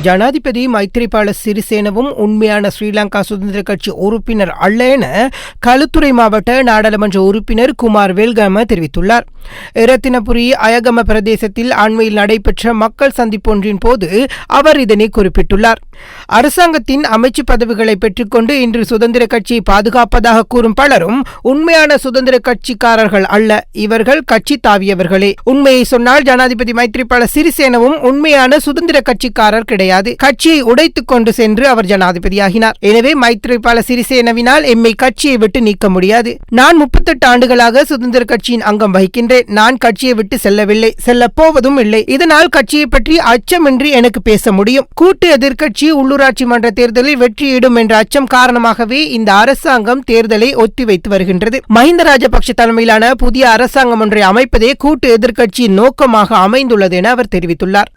ஜனாதிபதி மைத்ரிபால சிறிசேனவும் உண்மையான ஸ்ரீலங்கா சுதந்திர கட்சி உறுப்பினர் அல்ல என களுத்துறை மாவட்ட நாடாளுமன்ற உறுப்பினர் குமார் வேல்கம தெரிவித்துள்ளார். இரத்தினபுரி அயகம பிரதேசத்தில் அண்மையில் நடைபெற்ற மக்கள் சந்திப்பொன்றின் போது அவர் இதனை குறிப்பிட்டுள்ளார். அரசாங்கத்தின் அமைச்சு பதவிகளை பெற்றுக்கொண்டு இன்று சுதந்திர கட்சியை பாதுகாப்பதாக கூறும் பலரும் உண்மையான சுதந்திர கட்சிக்காரர்கள் அல்ல, இவர்கள் கட்சி தாவியவர்களே. உண்மையை சொன்னால் ஜனாதிபதி மைத்ரிபால சிறிசேனவும் உண்மையான சுதந்திர கட்சிக்காரர் கிடையாது. கட்சியை உடைத்துக் கொண்டு சென்று அவர் ஜனாதிபதியாகினார். எனவே மைத்ரிபால சிறிசேனவினால் எம்மை கட்சியை விட்டு நீக்க முடியாது. நான் 38 ஆண்டுகளாக சுதந்திர கட்சியின் அங்கம் வகிக்கின்றேன். நான் கட்சியை விட்டு செல்லவில்லை, செல்லப் போவதும் இல்லை. இதனால் கட்சியை பற்றி அச்சமின்றி எனக்கு பேச முடியும். கூட்டு எதிர்க்கட்சி உள்ளூராட்சி மன்ற தேர்தலில் வெற்றியிடும் என்ற அச்சம் காரணமாகவே இந்த அரசாங்கம் தேர்தலை ஒத்திவைத்து வருகின்றது. மஹிந்த ராஜபக்ஷ தலைமையிலான புதிய அரசாங்கம் ஒன்றை அமைப்பதே கூட்டு எதிர்க்கட்சியின் நோக்கமாக அமைந்துள்ளது என அவர் தெரிவித்துள்ளார்.